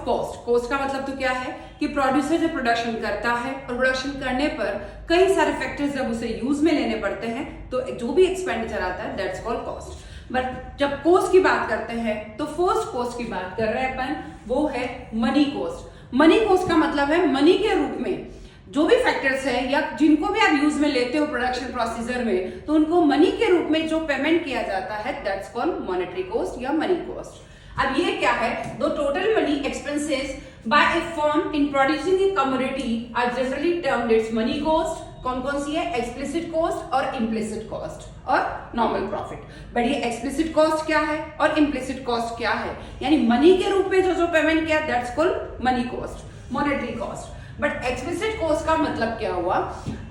Cost. Cost का मतलब तो क्या है कि प्रोड्यूसर जब प्रोडक्शन करता है और प्रोडक्शन करने पर कई सारे फैक्टर्स जब उसे यूज में लेने पड़ते हैं तो जो भी एक्सपेंडिचर आता है दैट्स कॉल्ड कॉस्ट। बट जब कॉस्ट की बात करते हैं तो फर्स्ट कॉस्ट की बात कर रहे हैं अपन, वो है मनी कॉस्ट। मनी कॉस्ट का मतलब है मनी के रूप में जो भी फैक्टर्स है या जिनको भी आप यूज में लेते हो प्रोडक्शन प्रोसीजर में, तो उनको मनी के रूप में जो पेमेंट किया जाता है दैट्स कॉल्ड मॉनेटरी कॉस्ट या मनी कॉस्ट। अब ये क्या है, the total money expenses by a firm in producing a commodity are generally termed its money cost. कौन कौन सी है, एक्सप्लिसिट कॉस्ट और इम्प्लिसिट कॉस्ट और नॉर्मल प्रॉफिट। बट ये एक्सप्लिसिट कॉस्ट क्या है और इम्प्लिसिट कॉस्ट क्या है, यानी मनी के रूप में जो पेमेंट किया that's called money cost, monetary cost. But explicit cost का मतलब क्या हुआ,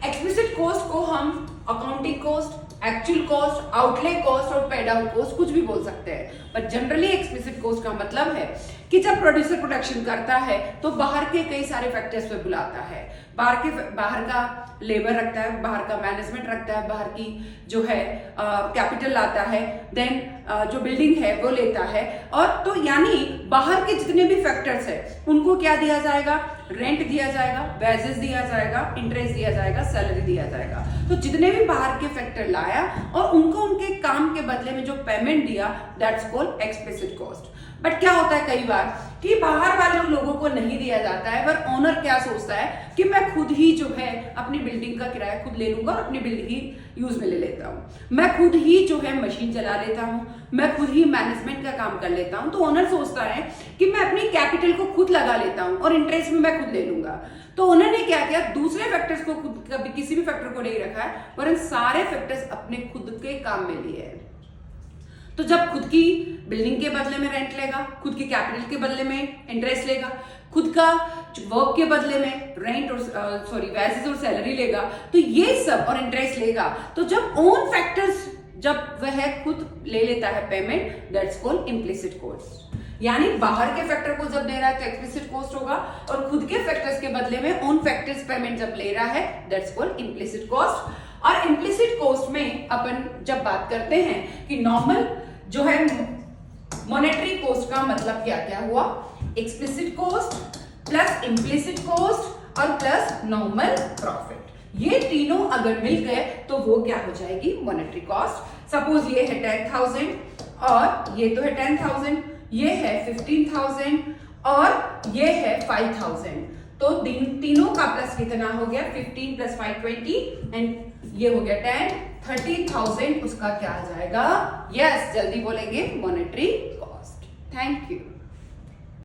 एक्सप्लिसिट कॉस्ट को हम accounting cost, actual cost, outlay cost और पेड आउट कॉस्ट कुछ भी बोल सकते हैं। बट जनरली एक्सप्लिसिट कॉस्ट का मतलब है कि जब प्रोड्यूसर प्रोडक्शन करता है तो बाहर के कई सारे फैक्टर्स पे बुलाता है, बाहर का लेबर रखता है, बाहर का मैनेजमेंट रखता है, बाहर की जो है कैपिटल लाता है, देन जो बिल्डिंग है वो लेता है, और तो यानी बाहर के जितने भी फैक्टर्स है उनको क्या दिया जाएगा, रेंट दिया जाएगा, वेजेस दिया जाएगा, इंटरेस्ट दिया जाएगा, सैलरी दिया जाएगा। तो जितने भी बाहर के फैक्टर लाया और उनको उनके काम के बदले में जो पेमेंट दिया that's called explicit cost. But क्या होता है कई बार कि बाहर वाले लोगों को नहीं दिया जाता है, पर ओनर क्या सोचता है कि मैं खुद ही जो है अपनी बिल्डिंग का किराया खुद ले लूंगा और अपनी बिल्डिंग ही यूज में ले लेता हूँ, मैं खुद ही जो है मशीन चला लेता हूँ, मैं खुद ही मैनेजमेंट का काम कर लेता हूँ। तो ओनर सोचता है कि मैं अपनी कैपिटल को खुद लगा लेता हूँ और इंटरेस्ट में मैं खुद ले लूंगा। तो ओनर ने क्या किया, दूसरे फैक्टर्स को खुद कभी किसी भी फैक्टर को नहीं रखा है, वरन सारे फैक्टर्स अपने खुद के काम में लिए हैं। तो जब खुद की बिल्डिंग के बदले में रेंट लेगा, खुद की कैपिटल के बदले में इंटरेस्ट लेगा, खुद का वर्क के बदले में रेंट और वेजेस और सैलरी लेगा, तो ये सब और इंटरेस्ट लेगा, तो जब ओन फैक्टर्स जब वह खुद ले लेता है payment that's called implicit cost. यानी बाहर के फैक्टर को जब दे रहा है तो एक्सप्लिसिट कॉस्ट होगा, और खुद के फैक्टर्स के बदले में ओन फैक्टर्स पेमेंट जब ले रहा है दैट्स कॉल्ड इम्प्लिसिट कॉस्ट। और इम्प्लिसिट कॉस्ट में अपन जब बात करते हैं कि नॉर्मल जो है मॉनेटरी कॉस्ट का मतलब क्या क्या हुआ, explicit cost plus implicit cost और प्लस नॉर्मल प्रॉफिट, ये तीनों अगर मिल गए तो वो क्या हो जाएगी, मॉनेटरी कॉस्ट। सपोज ये है 10,000 और ये तो है 10,000, ये है 15,000 और ये है 5,000, तो तीनों का प्लस कितना हो गया, 15 प्लस 5 20 एंड ये हो गया 10, 30,000 उसका क्या आ जाएगा, यस जल्दी बोलेंगे, मॉनेटरी कॉस्ट। Thank you.